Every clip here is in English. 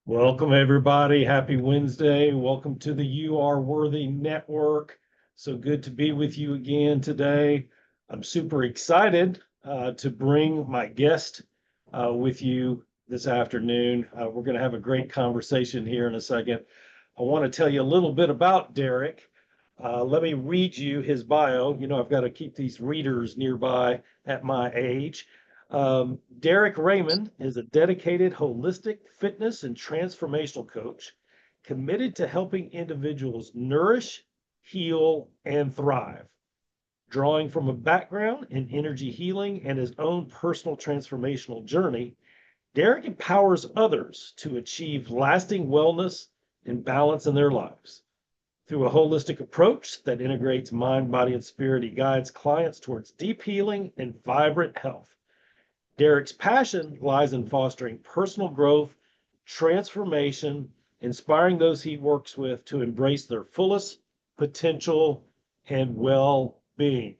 Welcome, everybody. Happy Wednesday. Welcome to the You Are Worthy Network. So good to be with you again today. I'm super excited to bring my guest with you this afternoon. We're going to have a great conversation here in a second. I want to tell you a little bit about Derek. Let me read you his bio. You know, I've got to keep these readers nearby at my age. Derek Raymond is a dedicated holistic fitness and transformational coach committed to helping individuals nourish, heal, and thrive. Drawing from a background in energy healing and his own personal transformational journey, Derek empowers others to achieve lasting wellness and balance in their lives. Through a holistic approach that integrates mind, body, and spirit, he guides clients towards deep healing and vibrant health. Derek's passion lies in fostering personal growth, transformation, inspiring those he works with to embrace their fullest potential and well being.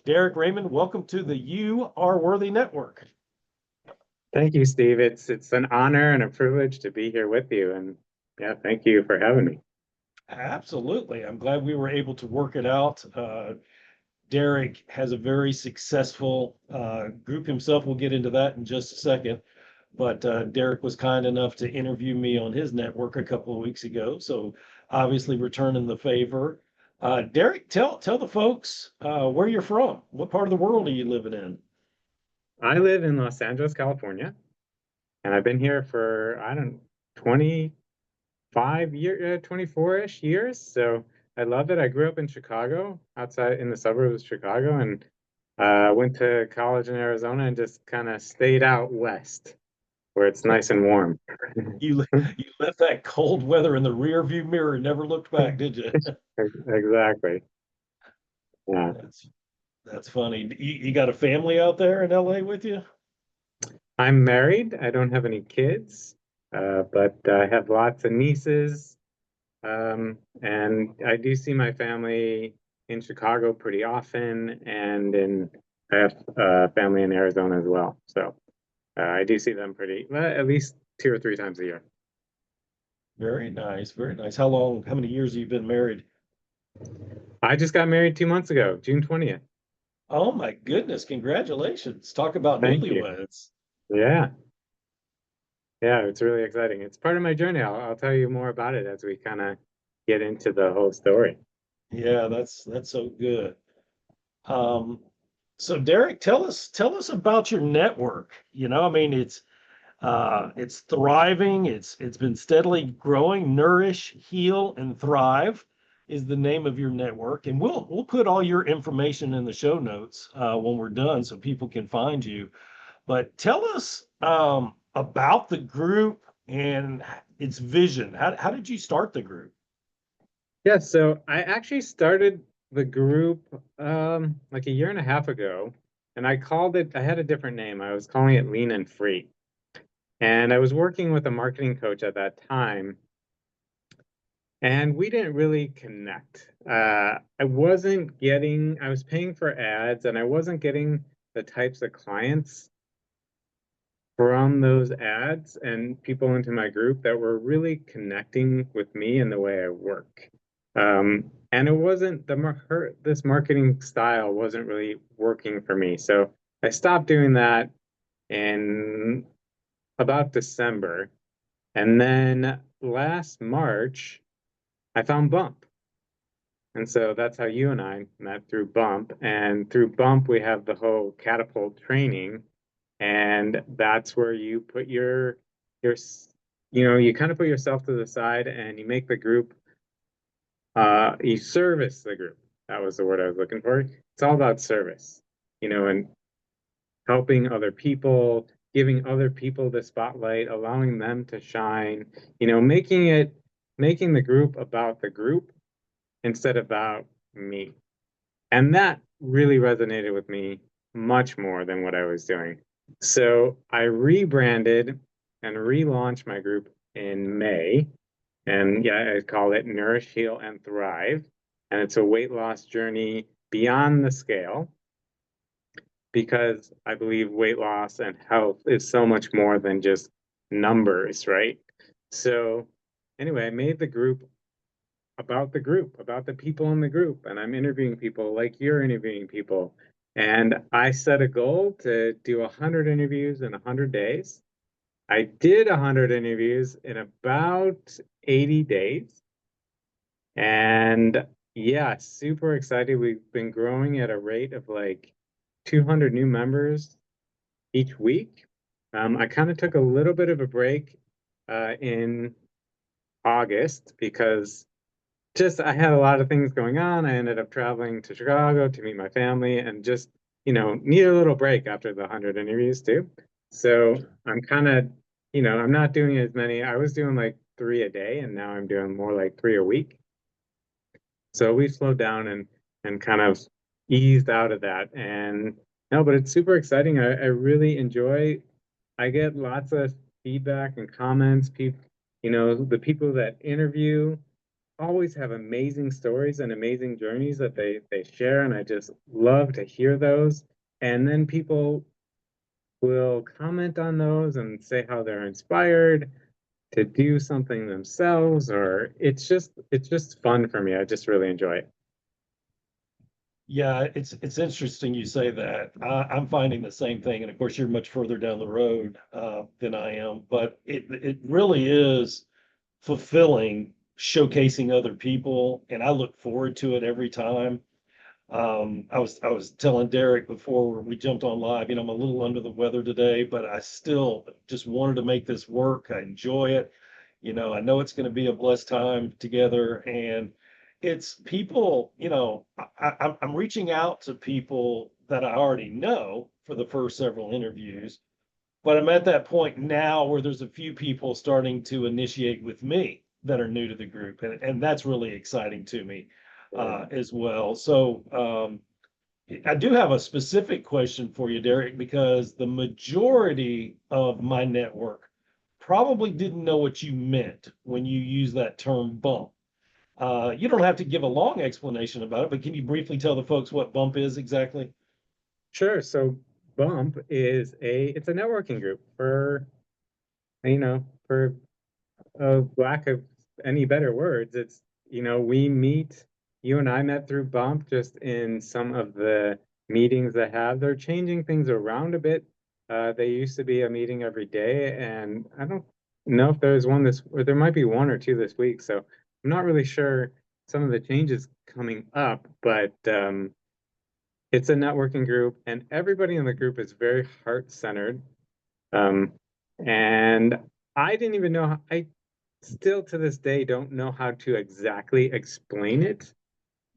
Derek Raymond, welcome to the You Are Worthy Network. Thank you, Steve. It's an honor and a privilege to be here with you. And yeah, thank you for having me. Absolutely. I'm glad we were able to work it out. Derek has a very successful group himself. We'll get into that in just a second. But Derek was kind enough to interview me on his network a couple of weeks ago. So obviously returning the favor. Derek, tell the folks where you're from. What part of the world are you living in? I live in Los Angeles, California, and I've been here for, I don't 25 years, 24-ish years. So I love it. I grew up in Chicago, outside in the suburbs of Chicago, and went to college in Arizona and just kind of stayed out west where it's nice and warm. You left that cold weather in the rear view mirror and never looked back, did you? Exactly. Yeah. That's funny. You got a family out there in LA with you? I'm married. I don't have any kids, but I have lots of nieces. And I do see my family in Chicago pretty often, and I have family in Arizona as well. So I do see them pretty, well, at least 2 or 3 times a year. Very nice, very nice. How many years have you been married? I just got married 2 months ago, June 20th. Oh my goodness, congratulations. Talk about Thank you. newlyweds. Yeah. Yeah, it's really exciting. It's part of my journey. I'll tell you more about it as we kind of get into the whole story. Yeah, that's so good. Um, so Derek, tell us about your network. You know, I mean, it's thriving, it's been steadily growing. Nourish, Heal, and Thrive is the name of your network. And we'll put all your information in the show notes when we're done so people can find you. But tell us about the group and its vision. How did you start the group? Yeah, so I actually started the group like a year and a half ago, and I had a different name. I was calling it Lean and Free. And I was working with a marketing coach at that time, and we didn't really connect. I was paying for ads, and I wasn't getting the types of clients from those ads and people into my group that were really connecting with me and the way I work. And it wasn't this marketing style wasn't really working for me. So I stopped doing that in about December. And then last March, I found Bump. And so that's how you and I met, through Bump. And through Bump, we have the whole catapult training. And that's where you put you kind of put yourself to the side and you make the group, you service the group. That was the word I was looking for. It's all about service, and helping other people, giving other people the spotlight, allowing them to shine, making the group about the group instead of about me. And that really resonated with me much more than what I was doing. So I rebranded and relaunched my group in May. And yeah, I call it Nourish, Heal, and Thrive. And it's a weight loss journey beyond the scale, because I believe weight loss and health is so much more than just numbers, right? So anyway, I made the group, about the people in the group, and I'm interviewing people like you're interviewing people. And I set a goal to do 100 interviews in 100 days. I did 100 interviews in about 80 days. And yeah, super excited. We've been growing at a rate of like 200 new members each week. I kind of took a little bit of a break in August because just I had a lot of things going on. I ended up traveling to Chicago to meet my family and just, need a little break after the 100 interviews too. So I'm kind of, I'm not doing as many. I was doing like 3 a day, and now I'm doing more like 3 a week. So we slowed down and kind of eased out of that. And no, but it's super exciting. I really enjoy. I get lots of feedback and comments. People, the people that interview always have amazing stories and amazing journeys that they share, and I just love to hear those. And then people will comment on those and say how they're inspired to do something themselves, or it's just fun for me. I just really enjoy it. Yeah, it's interesting you say that. I'm finding the same thing, and of course, you're much further down the road than I am. But it really is fulfilling showcasing other people, and I look forward to it every time. I was telling Derek before we jumped on live, I'm a little under the weather today, but I still just wanted to make this work. I enjoy it. I know it's going to be a blessed time together, and it's people, I'm reaching out to people that I already know for the first several interviews, but I'm at that point now where there's a few people starting to initiate with me that are new to the group, and that's really exciting to me as well. So I do have a specific question for you, Derek, because the majority of my network probably didn't know what you meant when you use that term bump. You don't have to give a long explanation about it, but can you briefly tell the folks what bump is exactly? Sure. So Bump is it's a networking group for lack of any better words. It's, we meet, you and I met through Bump just in some of the meetings they have. They're changing things around a bit. They used to be a meeting every day, and I don't know if there's one or there might be one or two this week. So I'm not really sure some of the changes coming up, but it's a networking group, and everybody in the group is very heart-centered. Um, and I didn't even know, I still to this day don't know how to exactly explain it,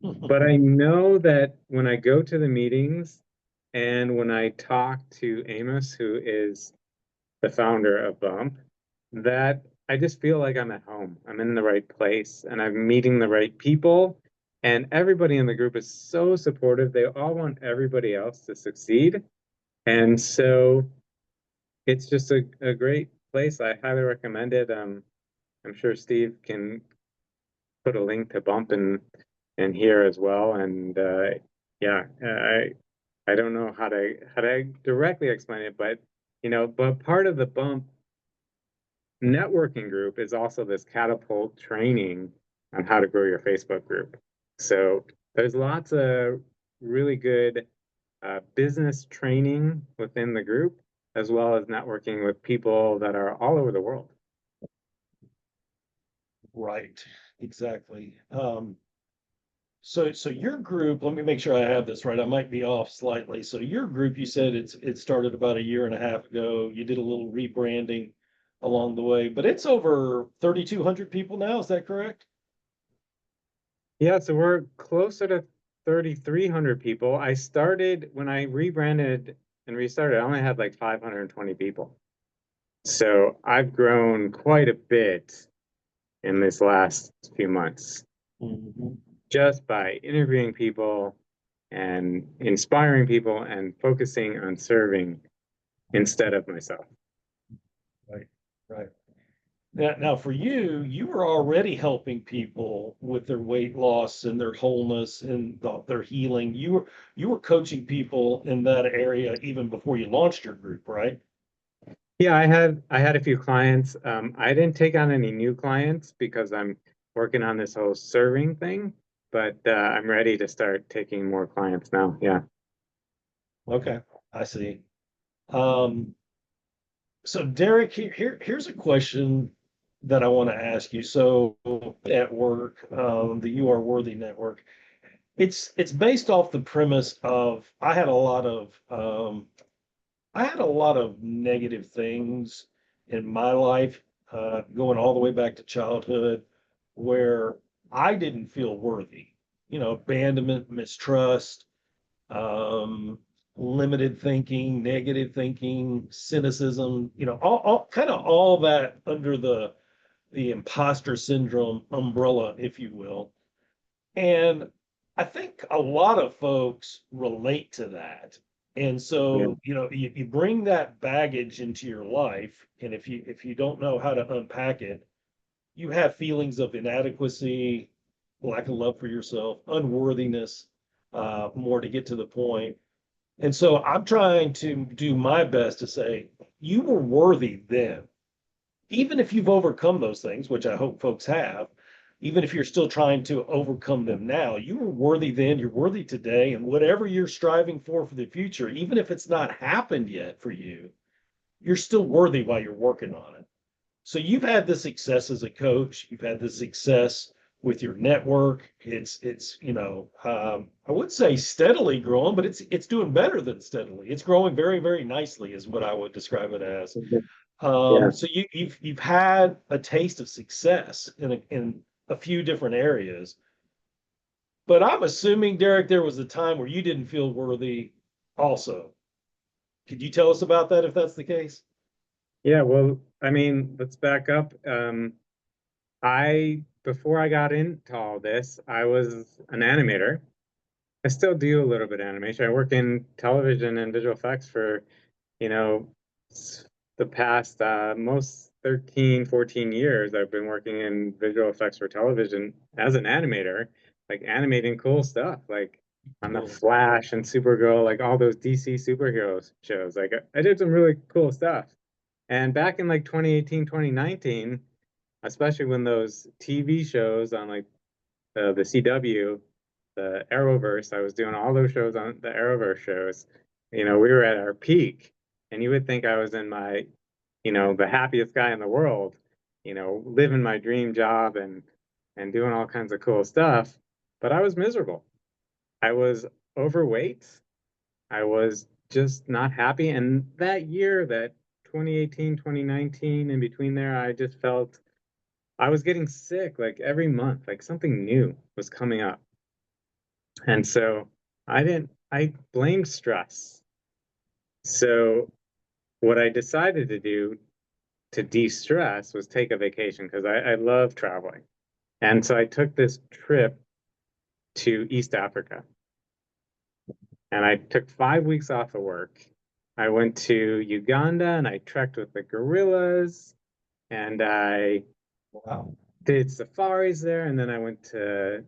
but I know that when I go to the meetings and when I talk to Amos, who is the founder of Bump, that I just feel like I'm at home. I'm in the right place and I'm meeting the right people. And everybody in the group is so supportive. They all want everybody else to succeed. And so it's just a great place. I highly recommend it. I'm sure Steve can put a link to Bump in here as well. And yeah, I don't know how to directly explain it, but but part of the Bump networking group is also this catapult training on how to grow your Facebook group. So there's lots of really good business training within the group, as well as networking with people that are all over the world. Right, exactly. So your group, let me make sure I have this right. I might be off slightly. So your group, you said it started about a year and a half ago. You did a little rebranding along the way, but it's over 3,200 people now. Is that correct? Yeah, so we're closer to 3,300 people. I started when I rebranded and restarted, I only had like 520 people. So I've grown quite a bit in this last few months Mhm. just by interviewing people and inspiring people and focusing on serving instead of myself. Right, right. Now, for you, you were already helping people with their weight loss and their wholeness and their healing. You were coaching people in that area even before you launched your group, right? Yeah, I had a few clients. I didn't take on any new clients because I'm working on this whole serving thing, but I'm ready to start taking more clients now. Yeah. Okay, I see. Um, so Derek, here's a question that I want to ask you. So at work, the You Are Worthy Network, it's based off the premise of I had a lot of negative things in my life, going all the way back to childhood, where I didn't feel worthy. You know, abandonment, mistrust, um, limited thinking, negative thinking, cynicism, you know, all kind of all that under the imposter syndrome umbrella, if you will. And I think a lot of folks relate to that. And Yeah. so, you know, you bring that baggage into your life, and if you don't know how to unpack it, you have feelings of inadequacy, lack of love for yourself, unworthiness, more to get to the point. And so I'm trying to do my best to say, you were worthy then. Even if you've overcome those things, which I hope folks have, even if you're still trying to overcome them now, you were worthy then, you're worthy today, and whatever you're striving for the future, even if it's not happened yet for you, you're still worthy while you're working on it. So you've had the success as a coach, you've had the success with your network. I would say steadily growing, but it's doing better than steadily. It's growing very, very nicely, is what I would describe it as. Yeah. So you've had a taste of success in a few different areas, but I'm assuming, Derek, there was a time where you didn't feel worthy also. Could you tell us about that if that's the case? Yeah. Well, I mean, let's back up. Before I got into all this, I was an animator. I still do a little bit of animation. I work in television and visual effects for, you know, the past most 13, 14 years. I've been working in visual effects for television as an animator, like animating cool stuff, like on the Cool. Flash and Supergirl, like all those DC superhero shows. Like I did some really cool stuff. And back in like 2018, 2019, especially when those TV shows on like the CW, the Arrowverse. I was doing all those shows on the Arrowverse shows. We were at our peak, and you would think I was in my, the happiest guy in the world, living my dream job and doing all kinds of cool stuff. But I was miserable. I was overweight. I was just not happy. And that year, that 2018, 2019, in between there, I just felt I was getting sick like every month, like something new was coming up. And so I blamed stress. So what I decided to do to de-stress was take a vacation because I love traveling. And so I took this trip to East Africa and I took 5 weeks off of work. I went to Uganda and I trekked with the gorillas and I Wow. did safaris there. And then I went to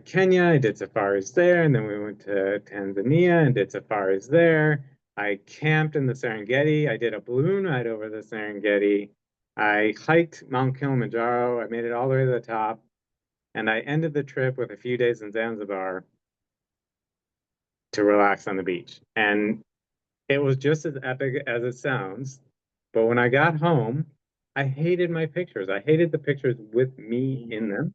Kenya. I did safaris there, and then we went to Tanzania and did safaris there. I camped in the Serengeti. I did a balloon ride over the Serengeti. I hiked Mount Kilimanjaro. I made it all the way to the top, and I ended the trip with a few days in Zanzibar to relax on the beach. And it was just as epic as it sounds. But when I got home, I hated my pictures. I hated the pictures with me in them.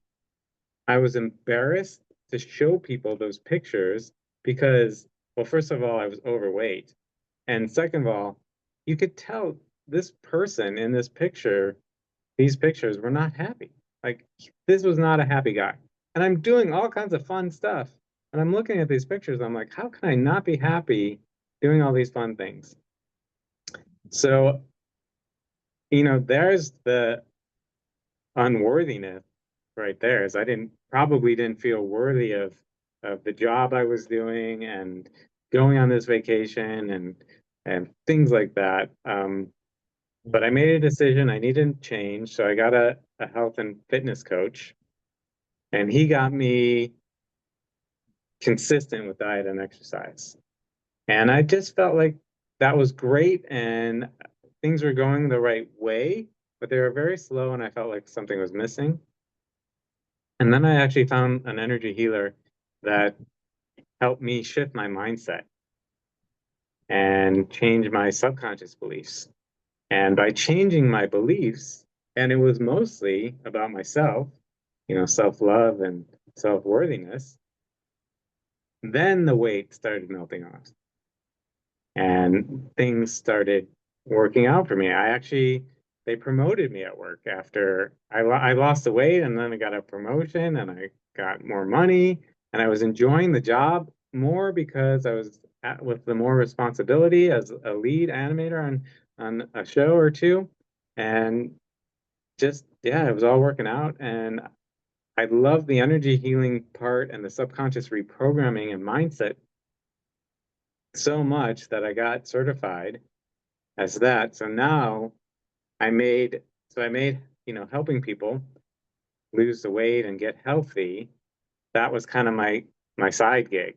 I was embarrassed to show people those pictures because, well, first of all, I was overweight. And second of all, you could tell this person in this picture, these pictures were not happy. Like, this was not a happy guy. And I'm doing all kinds of fun stuff. And I'm looking at these pictures, I'm like, how can I not be happy doing all these fun things? So, there's the unworthiness right there is I didn't feel worthy of the job I was doing and going on this vacation and things like that. But I made a decision I needed to change, so I got a health and fitness coach, and he got me consistent with diet and exercise. And I just felt like that was great. And things were going the right way, but they were very slow, and I felt like something was missing. And then I actually found an energy healer that helped me shift my mindset and change my subconscious beliefs. And by changing my beliefs, and it was mostly about myself, self love and self worthiness, then the weight started melting off and things started working out for me. They promoted me at work after I lost the weight, and then I got a promotion and I got more money, and I was enjoying the job more because I was with the more responsibility as a lead animator on a show or two. And just, yeah, it was all working out. And I love the energy healing part and the subconscious reprogramming and mindset so much that I got certified as that. So now I made, helping people lose the weight and get healthy. That was kind of my side gig.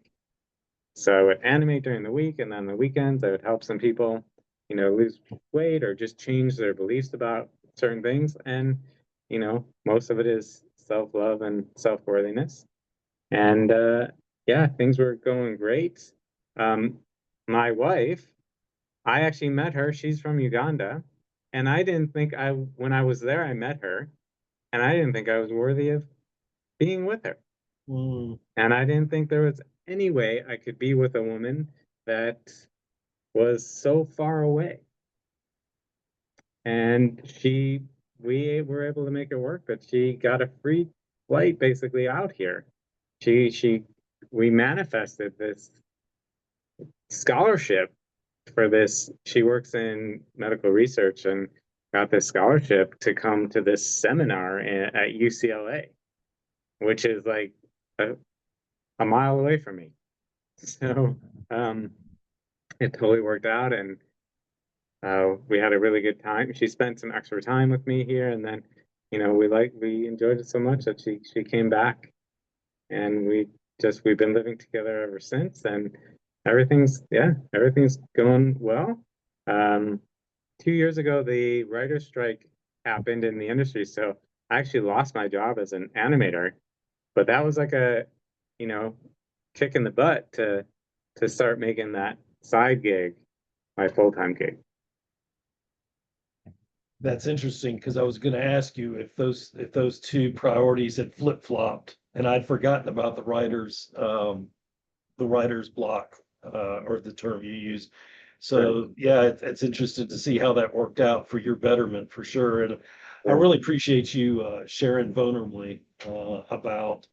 So I would animate during the week, and then the weekends I would help some people, lose weight or just change their beliefs about certain things. And, most of it is self-love and self-worthiness. And yeah, things were going great. My wife, I actually met her. She's from Uganda. And I didn't think when I was there, I met her, and I didn't think I was worthy of being with her. Mm. And I didn't think there was any way I could be with a woman that was so far away. And we were able to make it work, but she got a free flight basically out here. She, we manifested this scholarship for this. She works in medical research and got this scholarship to come to this seminar at UCLA, which is like a mile away from me. So it totally worked out, and we had a really good time. She spent some extra time with me here, and then we enjoyed it so much that she came back, and we've been living together ever since, and everything's going well. Um, 2 years ago, the writer's strike happened in the industry, so I actually lost my job as an animator, but that was like a you know kick in the butt to start making that side gig my full-time gig. That's interesting because I was going to ask you if those two priorities had flip-flopped, and I'd forgotten about the writer's block, or the term you use. Right. So yeah, it's interesting to see how that worked out for your betterment for sure. And I Yeah. really appreciate you sharing vulnerably about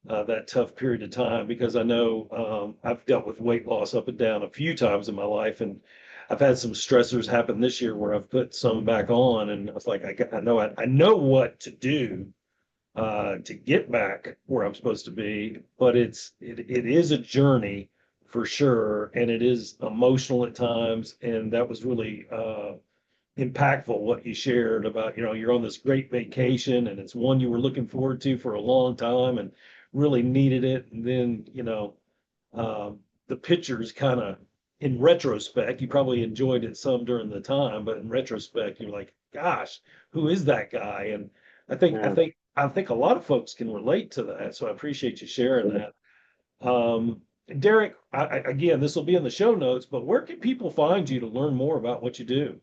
that tough period of time, because I know I've dealt with weight loss up and down a few times in my life, and I've had some stressors happen this year where I've put some back on, and I was like, I know what to do to get back where I'm supposed to be, but it is a journey for sure, and it is emotional at times, and that was really impactful what you shared about, you're on this great vacation and it's one you were looking forward to for a long time and really needed it. And then, the pictures kind of, in retrospect, you probably enjoyed it some during the time, but in retrospect, you're like, gosh, who is that guy? And Yeah. I think a lot of folks can relate to that. So I appreciate you sharing that. Um, Derek, again, this will be in the show notes, but where can people find you to learn more about what you do?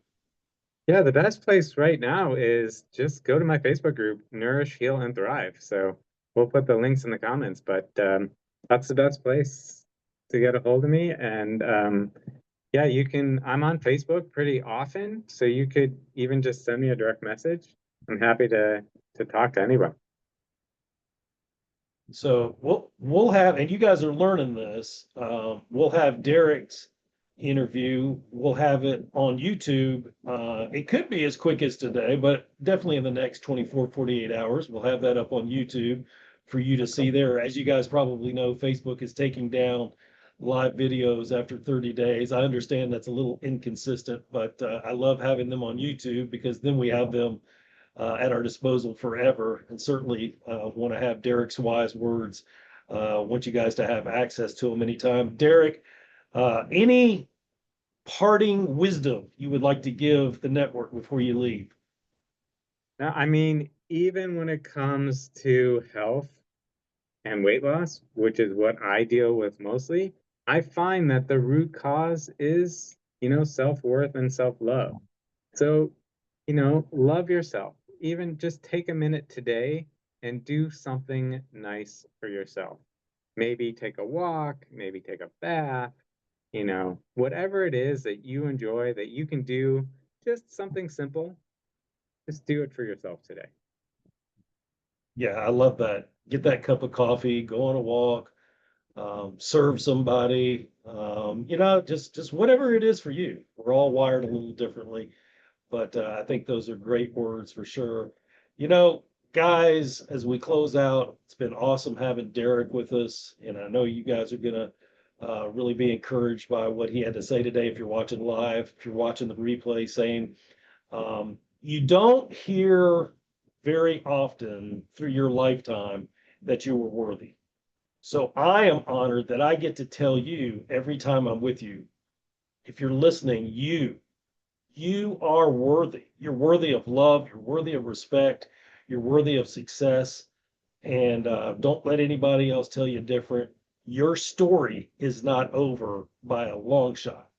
Yeah, the best place right now is just go to my Facebook group, Nourish, Heal, and Thrive. So we'll put the links in the comments, but that's the best place to get a hold of me. And yeah, I'm on Facebook pretty often, so you could even just send me a direct message. I'm happy to talk to anyone. So we'll have, and you guys are learning this. We'll have Derek's interview. We'll have it on YouTube. It could be as quick as today, but definitely in the next 24, 48 hours, we'll have that up on YouTube for you to see there. As you guys probably know, Facebook is taking down live videos after 30 days. I understand that's a little inconsistent, but I love having them on YouTube because then we have them at our disposal forever. And certainly want to have Derek's wise words. Want you guys to have access to them anytime. Derek, any parting wisdom you would like to give the network before you leave? Now, I mean, even when it comes to health and weight loss, which is what I deal with mostly, I find that the root cause is, self-worth and self-love. So, love yourself. Even just take a minute today and do something nice for yourself. Maybe take a walk, maybe take a bath, whatever it is that you enjoy that you can do, just something simple, just do it for yourself today. Yeah, I love that. Get that cup of coffee, go on a walk, serve somebody, just whatever it is for you. We're all wired a little differently, but I think those are great words for sure. You know, guys, as we close out, it's been awesome having Derek with us, and I know you guys are gonna really be encouraged by what he had to say today. If you're watching live, if you're watching the replay, saying you don't hear very often through your lifetime that you were worthy. So I am honored that I get to tell you every time I'm with you, if you're listening, you are worthy. You're worthy of love. You're worthy of respect. You're worthy of success. And don't let anybody else tell you different. Your story is not over by a long shot.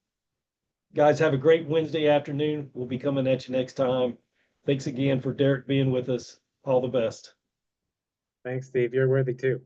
Guys, have a great Wednesday afternoon. We'll be coming at you next time. Thanks again for Derek being with us. All the best. Thanks, Steve. You're worthy too.